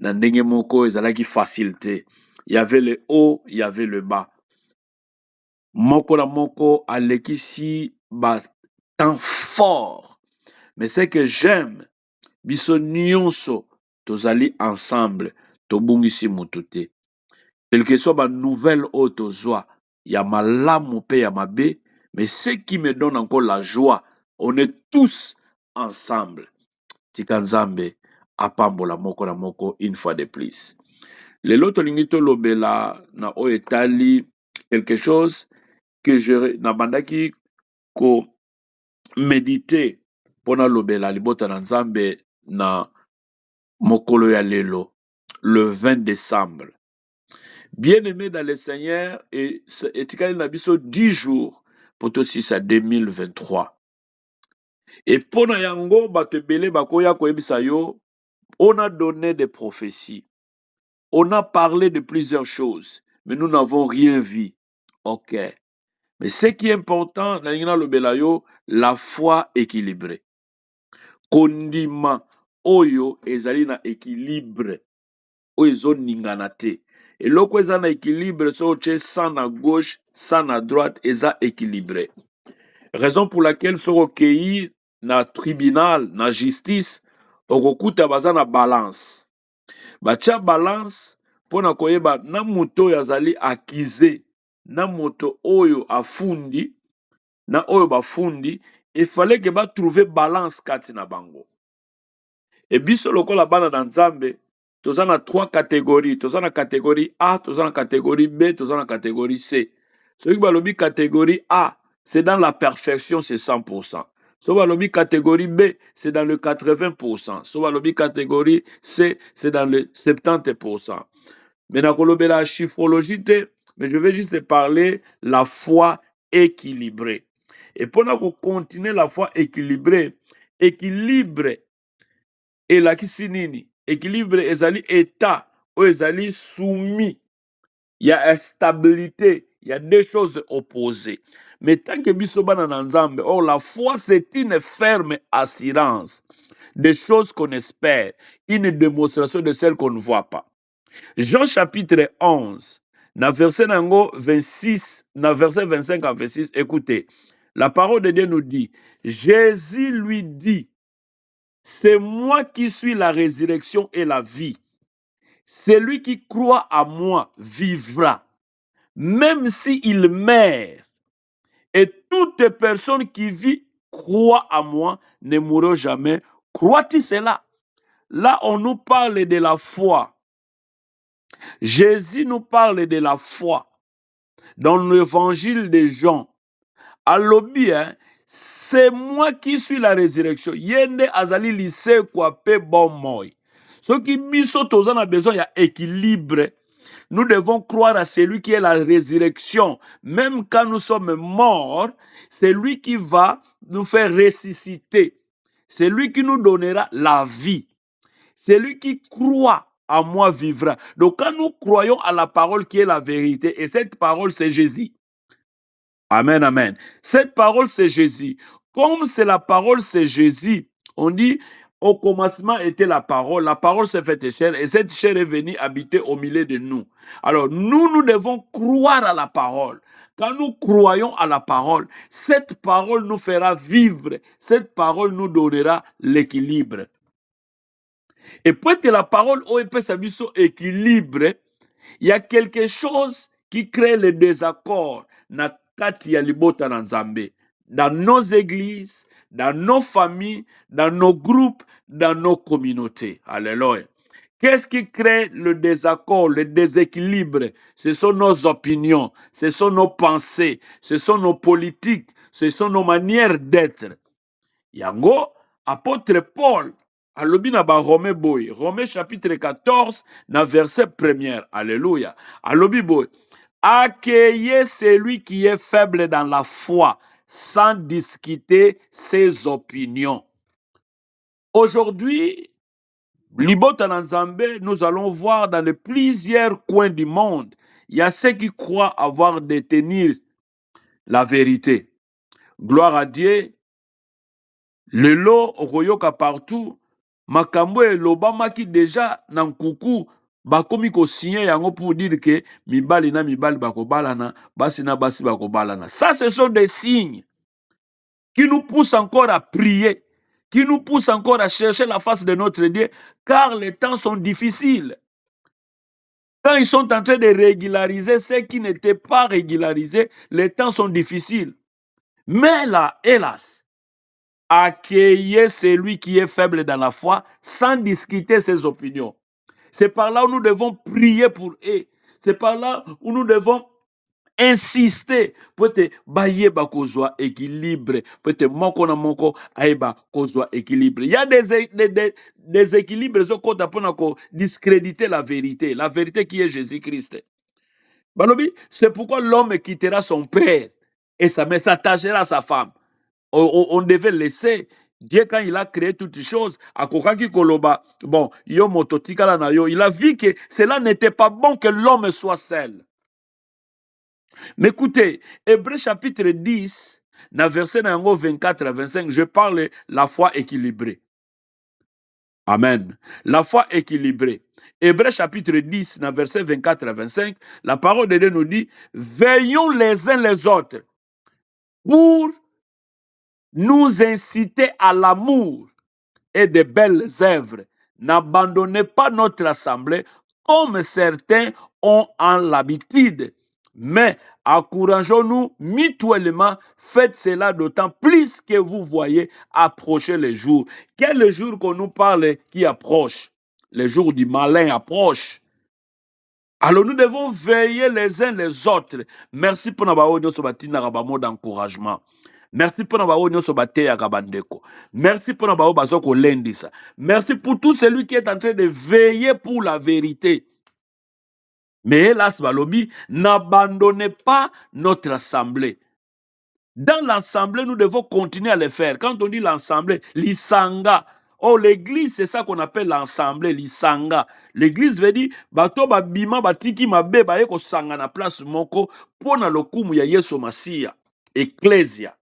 na ndenge moko ezalaki facilité. Il y avait le haut, il y avait le bas. Moko na moko alekisi ba temps fort. Mais ce que j'aime, biso nyonso tozali ensemble, tobungisi mutu te. Quel que soit ba nouvelle oyo tozwa, ya malamu pe ya mabe, mais ce qui me donne encore la joie, on est tous ensemble. Tika Nzambe apambola moko na moko une fois de plus. Lelo tolingi tolobela na oyo etali quelque chose que je na bandaki ko méditer pona lobela libota na Nzambe na mokolo ya lelo, le 20 décembre. Bien-aimé dans le Seigneur, et etikali na biso 10 jours pour tout à 2023. Et pona yango bato ebele bakoya koyebisa yo, on a donné des prophéties. On a parlé de plusieurs choses, mais nous n'avons rien vu. Ok. Mais ce qui est important, la foi équilibrée. Kondima oyo ezali na équilibre. Oyo ezo ningana te. Et loko eza na équilibre, so che sans à gauche, sans à droite, eza équilibré. Raison pour laquelle soko kei na tribunal, na justice, okokuta baza na balance. Bacha balance, pona koyeba na moto yazali akize, na moto oyo afundi, na oyo bafundi, il fallait que ba trouver balance kati na bango. Et biso lokola bana na Nzambe, toza na 3 catégories. Toza na catégorie A, toza na catégorie B, toza na catégorie C. Celui qui balobi catégorie A, c'est dans la perfection, c'est 100%. So balobi catégorie B, c'est dans le 80%. So balobi catégorie C, c'est dans le 70%. Mais na kolobé la chiffrologie, mais je vais juste parler la foi équilibrée. Et pendant qu'on continue la foi équilibrée, équilibre et la kisinini, équilibre ezali état ou ezali soumis. Il y a instabilité, il y a deux choses opposées. Mais tant que bisobana na Nzambe, or la foi c'est une ferme assurance des choses qu'on espère, une démonstration de celles qu'on ne voit pas. Jean chapitre 11, na verset 26, na verset 25 à 26, écoutez, la parole de Dieu nous dit, Jésus lui dit, c'est moi qui suis la résurrection et la vie. Celui qui croit à moi vivra, même s'il meurt. Et toute personne qui vit, croit à moi, ne mourra jamais. Crois-tu cela? Là, on nous parle de la foi. Jésus nous parle de la foi. Dans l'évangile de Jean, à l'obi, c'est moi qui suis la résurrection. Yende azali lise kwa pe bon moi. Ce qui biso tozan a besoin, il y a équilibre. Nous devons croire à celui qui est la résurrection. Même quand nous sommes morts, c'est lui qui va nous faire ressusciter. C'est lui qui nous donnera la vie. Celui qui croit à moi vivra. Donc quand nous croyons à la parole qui est la vérité, et cette parole c'est Jésus. Amen, amen. Cette parole c'est Jésus. Comme c'est la parole c'est Jésus, on dit au commencement était la parole s'est faite chair et cette chair est venue habiter au milieu de nous. Alors nous devons croire à la parole. Quand nous croyons à la parole, cette parole nous fera vivre, cette parole nous donnera l'équilibre. Et pour que la parole soit équilibre, il y a quelque chose qui crée le désaccord na kati ya libota na Nzambe. Dans nos églises, dans nos familles, dans nos groupes, dans nos communautés. Alléluia. Qu'est-ce qui crée le désaccord, le déséquilibre? Ce sont nos opinions, ce sont nos pensées, ce sont nos politiques, ce sont nos manières d'être. Yango, apôtre Paul, alobi na ba Romain boy, Romain chapitre 14, na verset 1er. Alléluia. Alobi boy, accueillez celui qui est faible dans la foi, sans discuter ses opinions. Aujourd'hui, Libota na Nzambe, nous allons voir dans les plusieurs coins du monde, il y a ceux qui croient avoir détenu la vérité. Gloire à Dieu. Le lot royoka partout, makambo elobamaki déjà na nkuku bakomi kosigner yango pour dire que mibali na mibali bakobalana, basi na basi bakobalana. Ça, ce sont des signes qui nous poussent encore à prier, qui nous poussent encore à chercher la face de notre Dieu, car les temps sont difficiles. Quand ils sont en train de régulariser ceux qui n'étaient pas régularisés, les temps sont difficiles. Mais là, hélas, accueillez celui qui est faible dans la foi sans discuter ses opinions. C'est par là où nous devons prier pour eux. C'est par là où nous devons insister pour te baye ba kozwa équilibre, pour te moko na moko aiba kozwa équilibre. Il y a des équilibres zo kota pona ko discréditer la vérité qui est Jésus-Christ. Balobi, c'est pourquoi l'homme quittera son père et sa mère, s'attachera à sa femme. On devait laisser Dieu, quand il a créé toutes choses, bon, il a vu que cela n'était pas bon que l'homme soit seul. Mais écoutez, Hébreux chapitre 10, dans verset 24 à 25, je parle de la foi équilibrée. Amen. La foi équilibrée. Hébreux chapitre 10, dans verset 24 à 25, la parole de Dieu nous dit, veillons les uns les autres pour nous inciter à l'amour et de belles œuvres. N'abandonnez pas notre assemblée comme certains ont en l'habitude, mais encourageons-nous mutuellement. Faites cela d'autant plus que vous voyez approcher les jours. Quel est le jour qu'on nous parle qui approche? Le jour du malin approche. Alors nous devons veiller les uns les autres. Merci pour nous d'encouragement. Merci pour Merci pour Merci pour tout celui qui est en train de veiller pour la vérité. Mais hélas, Balobi, n'abandonnez pas notre assemblée. Dans l'assemblée, nous devons continuer à le faire. Quand on dit l'assemblée, l'isanga. Oh, l'église, c'est ça qu'on appelle l'assemblée, l'isanga. L'église veut dire, bato babima batiki mabe baye ko sanga na place moko pona lokumu ya Yesu Masia. Ecclesia.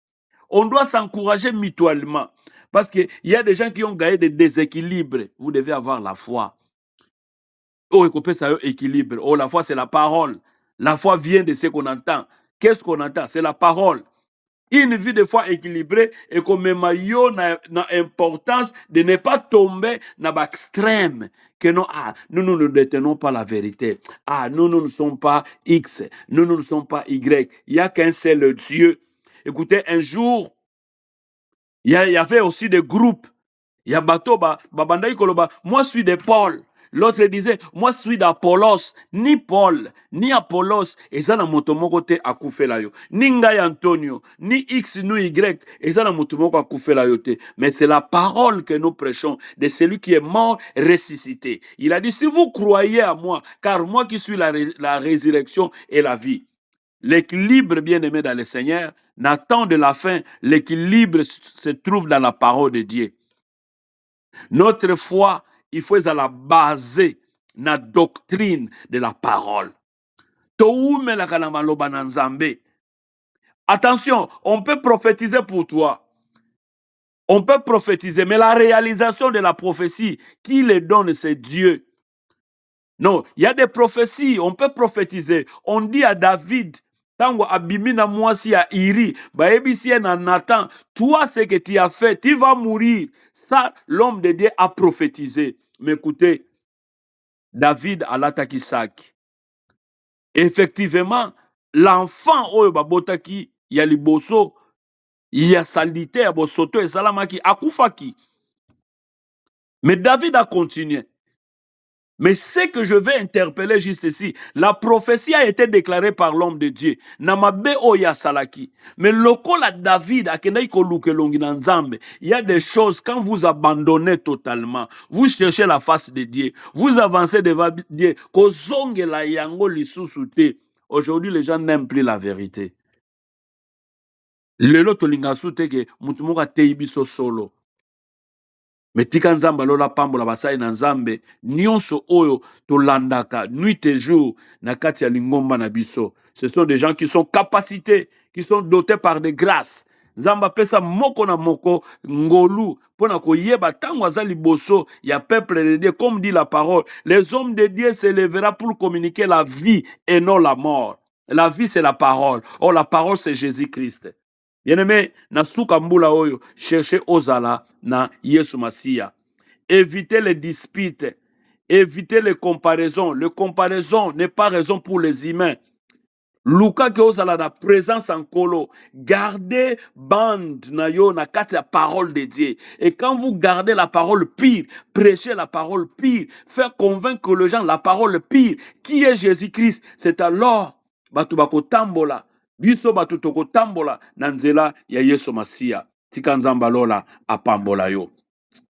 On doit s'encourager mutuellement. Parce qu'il y a des gens qui ont gagné des déséquilibres. Vous devez avoir la foi. Oh, écoutez, ça équilibre. Oh, la foi, c'est la parole. La foi vient de ce qu'on entend. Qu'est-ce qu'on entend? C'est la parole. Une vie de foi équilibrée et comme maillot n'a importance de ne pas tomber dans l'extrême. Que non, nous ne détenons pas la vérité. Nous ne sommes pas X. Nous ne sommes pas Y. Il n'y a qu'un seul Dieu. Écoutez, un jour, il y avait aussi des groupes. Il y a Bato, Babandai Koloba, moi je suis de Paul. L'autre disait, moi je suis d'Apollos. Ni Paul, ni Apollos, et ça n'a motomoko te akoufe la yo. Ni Ngai Antonio, ni X, ni Y, et ça n'a motomoko akoufe la yo te. Mais c'est la parole que nous prêchons de celui qui est mort, ressuscité. Il a dit, si vous croyez à moi, car moi qui suis la résurrection et la vie. L'équilibre, bien-aimé dans le Seigneur, n'attend de la fin. L'équilibre se trouve dans la parole de Dieu. Notre foi, il faut la baser na doctrine de la parole. Attention, on peut prophétiser pour toi. On peut prophétiser, mais la réalisation de la prophétie, qui les donne, c'est Dieu. Non, il y a des prophéties, on peut prophétiser. On dit à David, tango abimina mwasi ya Iri, baebisi na Nathan, toi ce que tu as fait, tu vas mourir. Ça, l'homme de Dieu a prophétisé. Mais écoutez, David a l'attaqué sac. Effectivement, l'enfant oyo babotaki ya liboso, ya salite ya bosoto et salamaki akufaki. Mais David a continué. Mais ce que je vais interpeller juste ici, la prophétie a été déclarée par l'homme de Dieu. Namabe oya salaki. Mais lokola David akenai koluke longi na Nzambe. Il y a des choses, quand vous abandonnez totalement, vous cherchez la face de Dieu, vous avancez devant Dieu, kozonge la yango lisusute. Aujourd'hui, les gens n'aiment plus la vérité. Lelo tolinga sute ke mutu moko atei biso solo. Mais tika nzambe lola pambola basai na nzambe nyonso oyo tolandaka nuit et jour na kati ya lingomba na biso. Ce sont des gens qui sont capacités, qui sont dotés par des grâces. Nzamba pesa moko na moko ngolu pona koyeba tango aza liboso ya peuple de Dieu, comme dit la parole, les hommes de Dieu se lèvera pour communiquer la vie et non la mort. La vie c'est la parole. Or la parole c'est Jésus-Christ. Bien-aimé, na suka mbula oyo, cherchez ozala na Yesu Masia. Évitez les disputes, évitez les comparaisons. Le comparaison n'est pas raison pour les humains. Luka ke ozala na présence en colo, gardez bande na yo na kati ya parole de Dieu. Et quand vous gardez la parole pure, prêchez la parole pure, faire convaincre les gens la parole pure, qui est Jésus-Christ, c'est alors batu bako tambola, biso batu toko tambola na nzela ya Yesu Masia. Tika nzamba lola apambola yo.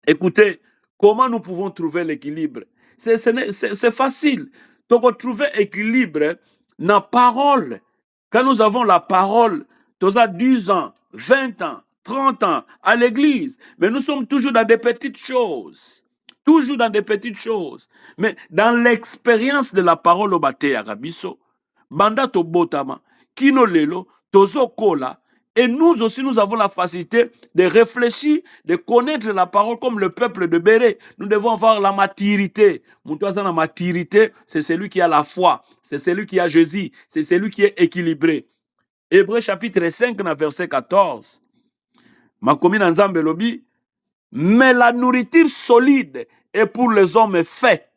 Écoutez, comment nous pouvons trouver l'équilibre? C'est facile. Donc, trouver équilibre dans la parole. Quand nous avons la parole, nous avons 10 ans, 20 ans, 30 ans à l'église, mais nous sommes toujours dans des petites choses. Toujours dans des petites choses. Mais dans l'expérience de la parole au bate ya Rabiso, banda to botama, kino lelo, tozo kola. Et nous aussi, nous avons la facilité de réfléchir, de connaître la parole comme le peuple de Béré. Nous devons avoir la maturité. La maturité, c'est celui qui a la foi. C'est celui qui a Jésus. C'est celui qui est équilibré. Hébreux chapitre 5, verset 14. Makomi Nzambe lobi, mais la nourriture solide est pour les hommes faits,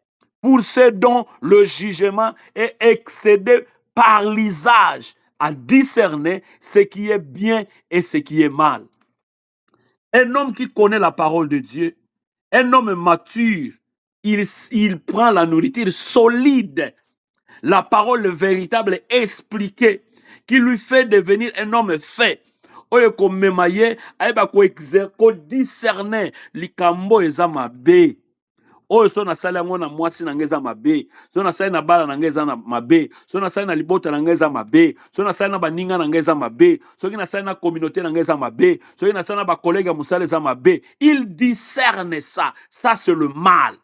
pour ceux dont le jugement est excédé par l'usage, à discerner ce qui est bien et ce qui est mal. Un homme qui connaît la parole de Dieu, un homme mature, il prend la nourriture solide, la parole véritable expliquée, qui lui fait devenir un homme fait. Oyo ko memaye, aiba ko discerner likambo eza mabe. Oyo so na sala yango na mwasi na ngeza mabe, so na sala na bala na ngeza na mabe, so na sala na libota na ngeza mabe, so na sala na baninga na ngeza mabe, so na sala na communauté na ngeza mabe, so na sala na ba collègue musale za mabe. Il discerne ça. Ça c'est le mal.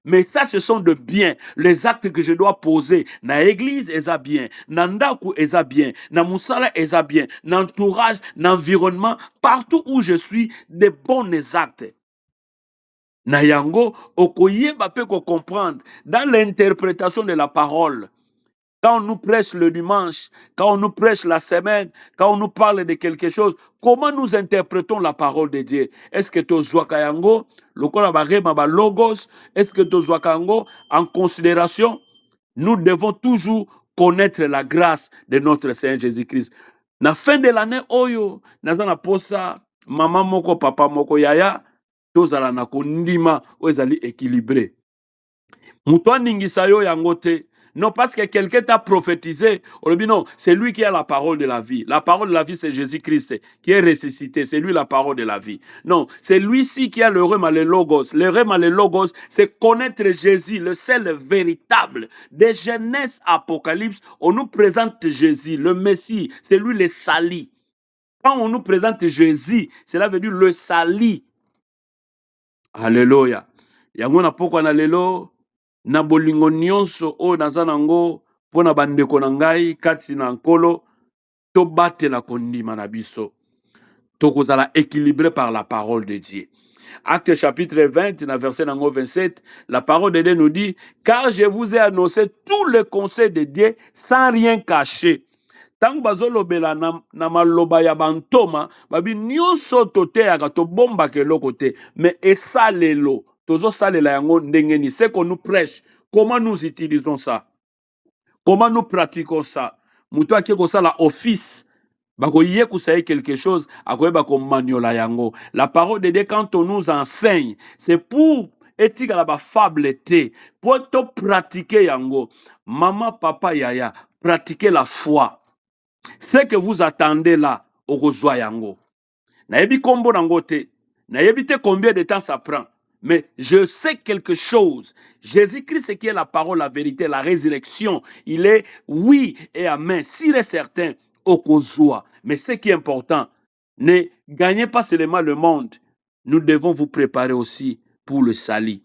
Mais ça, ce sont de biens. Les actes que je dois poser. Na église, eza bien. Na ndaku, eza bien. Na musala, eza bien. Na entourage, na environnement, partout où je suis, des bons actes. Na yango, okoyeba pe ko comprendre. Dans l'interprétation de la parole, quand on nous prêche le dimanche, quand on nous prêche la semaine, quand on nous parle de quelque chose, comment nous interprétons la parole de Dieu? Est-ce que tu zwaka yango, lokola barema ba logos, est-ce que tu zwaka yango en considération? Nous devons toujours connaître la grâce de notre Seigneur Jésus-Christ. Na fin de l'année oyo, nazana posa maman moko papa moko yaya, tozala na kondima ezali équilibré. Muto ningisa yo yango te. Non, parce que quelqu'un t'a prophétisé. On dit non, c'est lui qui a la parole de la vie. La parole de la vie, c'est Jésus-Christ qui est ressuscité. C'est lui la parole de la vie. Non, c'est lui-ci qui a le rema, le logos. Le rema, le logos, c'est connaître Jésus, le seul véritable. De Genèse à Apocalypse, on nous présente Jésus, le Messie. C'est lui le sali. Quand on nous présente Jésus, cela veut dire le sali. Alléluia. Yangona poko na lelo. Na bolingo nyonso o naza nango pona bandeko na ngai kati na nkolo to batela kondima na biso tokozala équilibré par la parole de Dieu. Acte chapitre 20 na verset nango 27, la parole de Dieu nous dit, car je vous ai annoncé tout le conseil de Dieu sans rien cacher. Tango bazolobela na maloba ya bantoma babi nyonso toteyaka tobombaka eloko te, mais esalelo c'est qu'on nous prêche. Comment nous utilisons ça? Comment nous pratiquons ça? Muto qui ça la office. Bakoye kusaye quelque chose, akoye bako maniola yango. La parole de Dieu, quand on nous enseigne, c'est pour éthique la fable te. Pour te pratiquer yango. Maman, papa, yaya, pratiquez la foi. Ce que vous attendez là, okozwa yango. Nayebi kombo nango te. Nayebi te combien de temps ça prend. Mais je sais quelque chose. Jésus-Christ, qui est la parole, la vérité, la résurrection, il est oui et amen. S'il est certain, okozwa. Mais ce qui est important, ne gagnez pas seulement le monde. Nous devons vous préparer aussi pour le salut.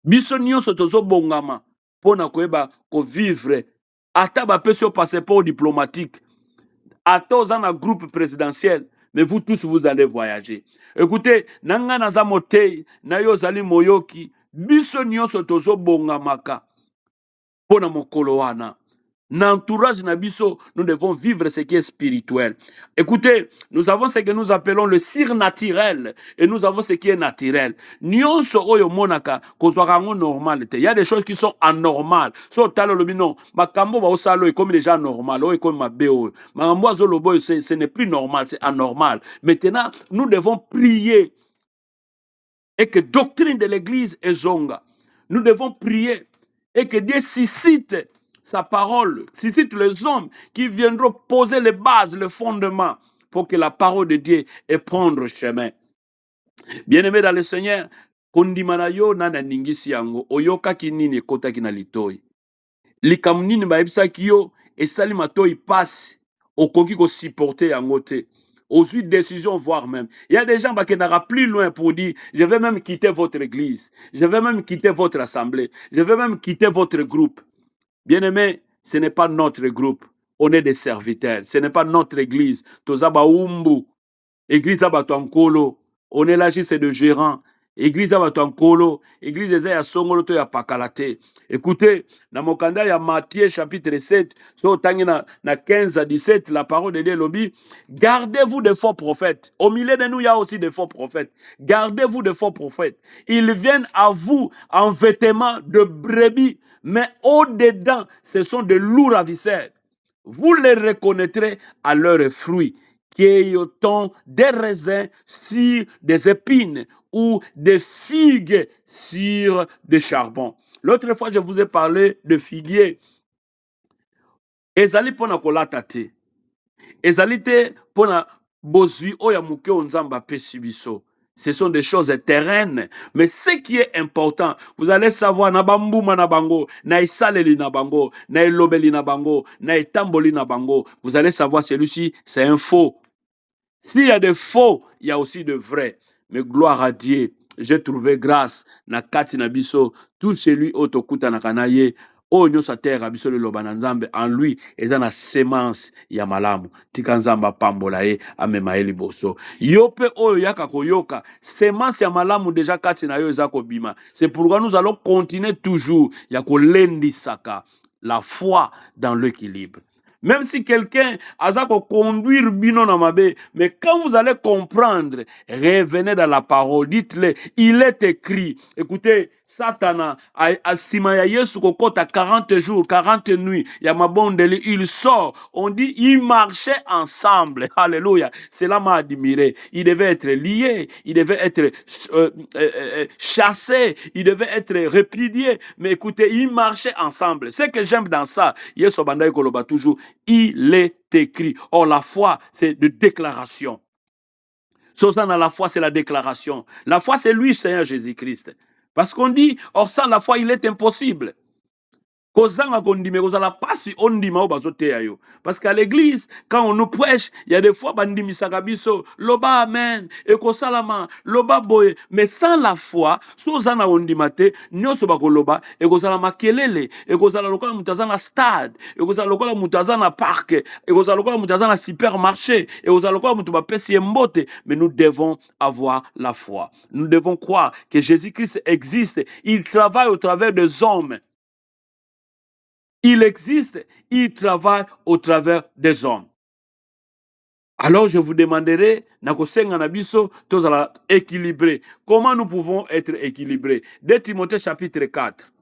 Biso nyonso tozo bongama pona koyeba ko vivre ata ba peso passeport diplomatique ata ozana groupe présidentiel mais vous tous, vous allez voyager. Écoutez, nanga naza motei, na yo zali moyoki, biso nyonso tozo bongamaka, pona mokolo wana. N'entourage Nabiso, nous devons vivre ce qui est spirituel. Écoutez, nous avons ce que nous appelons le surnaturel et nous avons ce qui est naturel. Nyonso oyo monaka kozwarango normal te. Il y a des choses qui sont anormales. So talo lobi non, makambo ba osalo comme déjà normal, oyo comme mabeo. Makambo azolobo ce n'est plus normal, c'est anormal. Maintenant, nous devons prier et que doctrine de l'église est zonga. Nous devons prier et que Dieu suscite sa parole, suscite les hommes qui viendront poser les bases, le fondement, pour que la parole de Dieu ait prendre chemin. Bien-aimé dans le Seigneur, kondimana yo nana ningisi yango, oyoka kinini kota kina litoi. Likamnini baebisa kiyo, esali matoi passe, okoki ko supporter yango te. Aux décision, voire même. Il y a des gens qui n'auront plus loin pour dire, je vais même quitter votre église, je vais même quitter votre assemblée, je vais même quitter votre groupe. Bien-aimé, ce n'est pas notre groupe. On est des serviteurs. Ce n'est pas notre église. Tozaba umbu. Église abatonkolo. On est là juste de gérants. Église abatonkolo. Église ya songolo to ya pakalate. Écoutez, dans mon candidat, il y a Matthieu chapitre 7, so tangi na 15 à 17, la parole de Dieu lobby. Gardez-vous des faux prophètes. Au milieu de nous, il y a aussi des faux prophètes. Gardez-vous des faux prophètes. Ils viennent à vous en vêtements de brebis, mais au-dedans, ce sont des loups ravisseurs. Vous les reconnaîtrez à leurs fruits. Cueille-t-on des raisins sur des épines ou des figues sur des charbons? L'autre fois, je vous ai parlé de figuier. Ezali pona kolata te. Ezali te pona bozui oya muke onzamba pesi biso. Ce sont des choses terraines. Mais ce qui est important, vous allez savoir, na bambuma na bango, na isaleli na bango, na ilobeli na bango, na itamboli na bango. Vous allez savoir, celui-ci, c'est un faux. S'il y a des faux, il y a aussi de vrais. Mais gloire à Dieu, j'ai trouvé grâce na kati na biso, tout celui otokuta na kanaye, o nyosa terre biso le lobana nzambe en lui eza na semence ya malamu tika nzamba pambola ye amema ye liboso yo pe oyo yaka koyoka semence ya malamu déjà kati na yo eza kobima. C'est pourquoi nous allons continuer toujours ya kolendisaka la foi dans l'équilibre. Même si quelqu'un a conduire bino na mabe, mais quand vous allez comprendre, revenez dans la parole, dites-le, il est écrit. Écoutez, Satana a simaya Yesu kokota 40 jours, 40 nuits, yamabondeli, il sort. On dit, ils marchaient ensemble. Alléluia. Cela m'a admiré. Il devait être lié, il devait être chassé, il devait être répudié. Mais écoutez, ils marchaient ensemble. Ce que j'aime dans ça, Yesu bandai koloba toujours, il est écrit. Or, la foi, c'est de déclaration. Sans la foi, c'est la déclaration. La foi, c'est lui, Seigneur Jésus-Christ. Parce qu'on dit, or sans la foi, il est impossible. Parce qu'à l'église, quand on nous prêche, il y a des fois, bandimisabiso, loba amen, eko salama, loba boye. Mais sans la foi, sozana ondimate, nyoso bako loba, eko salama kelele, eko salama lokola mutazana stade, eko salama lokola mutazana parc, eko salama lokola mutazana supermarché, eko salama lokola mutuba pesi mbote. Mais nous devons avoir la foi. Nous devons croire que Jésus-Christ existe. Il travaille au travers des hommes. Il existe, il travaille au travers des hommes. Alors je vous demanderai, nakosenga na biso, tozala équilibré. Comment nous pouvons être équilibrés? 2 Timothée chapitre 4,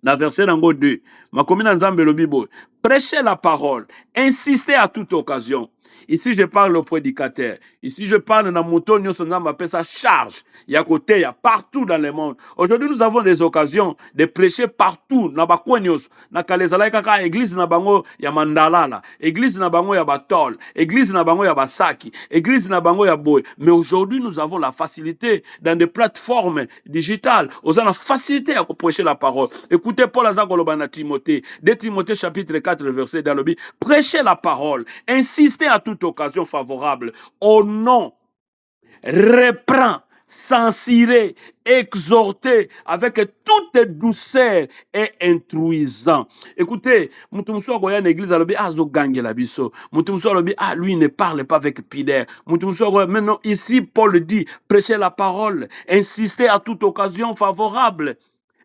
na verset nango 2. Makomina nzambe lobibo. Prêchez la parole, insistez à toute occasion. Ici, je parle au prédicateur. Ici, je parle dans mon ton, on appelle ça charge. Il y a côté, il y a partout dans le monde. Aujourd'hui, nous avons des occasions de prêcher partout. Na bakwenyos, na kalezala kaka église na bango ya Mandalala, église na bango ya Batol, église na bango ya Basaki, église na bango ya Boy. Mais aujourd'hui, nous avons la facilité dans des plateformes digitales. Nous avons la facilité à prêcher la parole. Écoutez Paul Azakoloba na Timothée, 2 Timothée chapitre 4, verset dans le Bible. Prêchez la parole, insistez à toute occasion favorable. Au nom, reprends, censurer, exhorter avec toute douceur et intruisant. Écoutez, mutumso akoya na église alobi azo gangela biso. Mutumso alobi lui ne parle pas avec pudeur. Mutumso akoya maintenant ici Paul dit prêchez la parole, insistez à toute occasion favorable.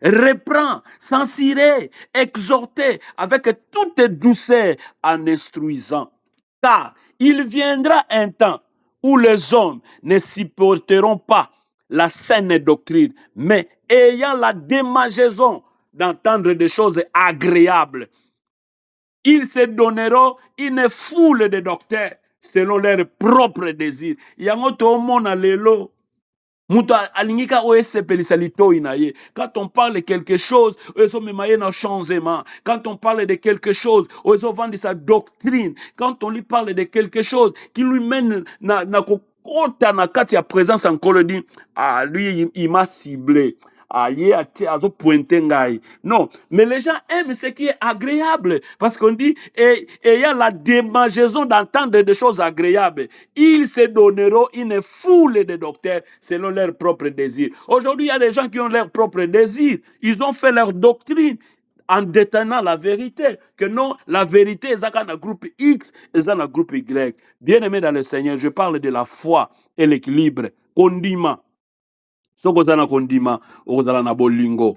Reprend, censurer, exhorter avec toute douceur en instruisant. Car il viendra un temps où les hommes ne supporteront pas la saine doctrine, mais ayant la démangeaison d'entendre des choses agréables, ils se donneront une foule de docteurs selon leurs propres désirs. Yango to mona lelo. Quand on parle de quelque chose, quand on parle de quelque chose, de sa doctrine, quand on lui parle de quelque chose qui lui mène na kati ya présence en colonie, lui il m'a ciblé. Non, mais les gens aiment ce qui est agréable parce qu'on dit et il y a la démangeaison d'entendre des choses agréables. Ils se donneront une foule de docteurs selon leurs propres désirs. Aujourd'hui, il y a des gens qui ont leurs propres désirs. Ils ont fait leur doctrine en détenant la vérité. Que non, la vérité est dans le groupe X et dans le groupe Y. Bien-aimé dans le Seigneur, je parle de la foi et l'équilibre. Condiment. Soko zana kondima okozala na bolingo.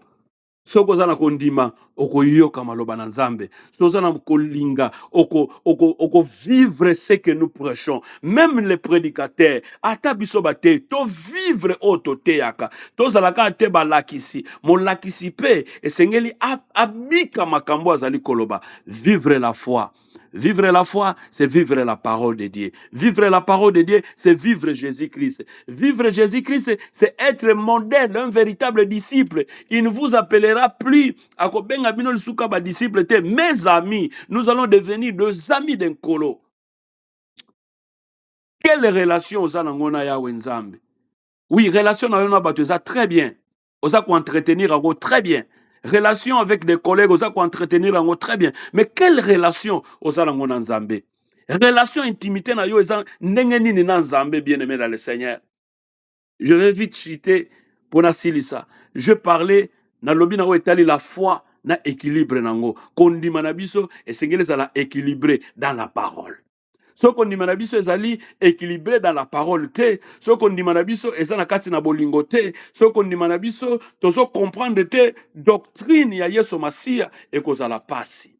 Soko zana kondima okoyoka maloba na Nzambe. Soko zana kolinga oko vivre ce que nous prêchons. Même les prédicateurs ata biso bate to vivre oto teyaka. To zalaka te balakisi. Mon lakisi pe esengeli abika makambo azali koloba. Vivre la foi. Vivre la foi, c'est vivre la parole de Dieu. Vivre la parole de Dieu, c'est vivre Jésus-Christ. Vivre Jésus-Christ, c'est être modèle, un véritable disciple. Il ne vous appellera plus à kobenga bino lisuka ba disciple te, mes amis. Nous allons devenir des amis d'un colo. Quelle relation aux anangona ya wenzambe? Oui, relation na yona bato ça très bien. Osa ko entretenir ago très bien. Relation avec des collègues, osa ko entretenir ago très bien. Mais quelle relation osa nangona Nzambe? Relation intimité na yo eza ndenge nini na Nzambe, bien-aimé dans le Seigneur. Je vais vite citer pour nasilisa. Je parlais na lobi na etali la foi na équilibre nango. Kondima na biso esengeli za équilibré dans la parole. Ce qu'on dit manabiso ezali équilibré dans la parole te, ce qu'on dit manabiso ezana kati na bolingo te, ce qu'on dit manabiso tozo comprendre te doctrine ya Yesu Masia et kozala pasi.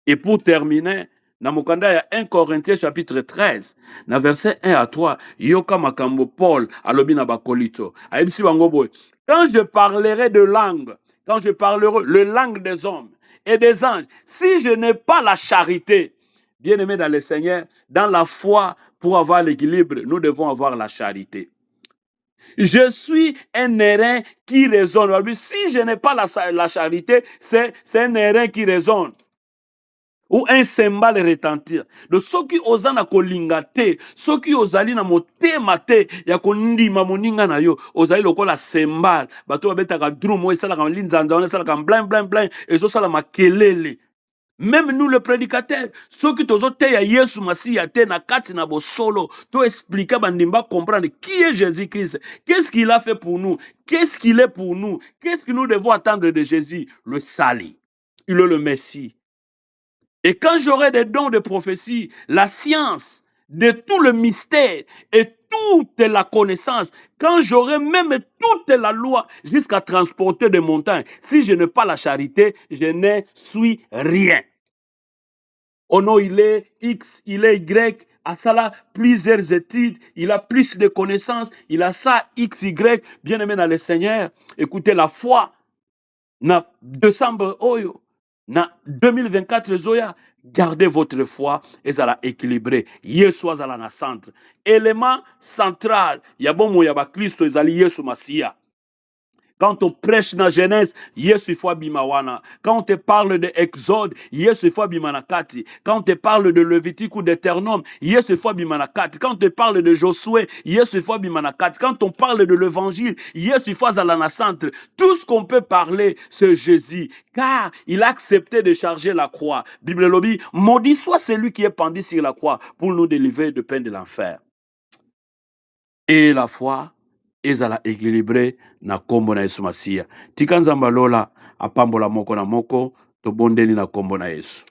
Et pour terminer, na mokanda ya 1 Corinthiens chapitre 13, na verset 1 à 3, yoka makambo Paul alobi na bakolito. Ayebisi bango boy. Quand je parlerai de langue, quand je parlerai le langue des hommes et des anges, si je n'ai pas la charité, bien-aimés dans le Seigneur, dans la foi, pour avoir l'équilibre, nous devons avoir la charité. Je suis un airain qui résonne. Si je n'ai pas la charité, c'est un airain qui résonne. Ou un cymbale retentir. Donc, ceux qui osent na kolinga te, ceux qui osent na motema te, ya kondima moninga na yo, osali lokola cymbale. Bato babetaka drum, ou esala kam linzanza, ou esala kam blanc, blanc, blanc, et so sala makelele. Même nous, le prédicateur, ceux qui t'osent te ya Yesu Masia te na kati na bo solo, to expliquer bandimba comprendre qui est Jésus-Christ, qu'est-ce qu'il a fait pour nous, qu'est-ce qu'il est pour nous, qu'est-ce que nous devons attendre de Jésus, le salut, il est le Messie. Et quand j'aurai des dons de prophétie, la science, de tout le mystère et toute la connaissance, quand j'aurai même toute la loi jusqu'à transporter des montagnes, si je n'ai pas la charité, je ne suis rien. Oh non, il est X, il est Y, à ça là, plusieurs études, il a plus de connaissances, il a ça, X, Y, bien aimé dans le Seigneur. Écoutez, la foi, na décembre, oyo, na 2024, zoya, gardez votre foi et ça l'a équilibré. Yesu azala na centre. Élément central, yabomo yaba Christo ezali Yesu Masia. Quand on prêche dans Genèse, Yesu faut bimawana. Quand on te parle de Exode, Yesu faut bimanakati. Quand on te parle de Lévitique ou d'Éternome, Yesu faut bimanakati. Quand on te parle de Josué, Yesu faut bimanakati. Quand on parle de l'Évangile, Yesu faut zalana centre. Tout ce qu'on peut parler, c'est Jésus, car il a accepté de charger la croix. Bible lobby, maudit soit celui qui est pendu sur la croix pour nous délivrer de peine de l'enfer. Et la foi ezala équilibré na kombo na Yesu Masia. Tika Nzambe alola apambola moko na moko, tobondeli na kombo na Yesu.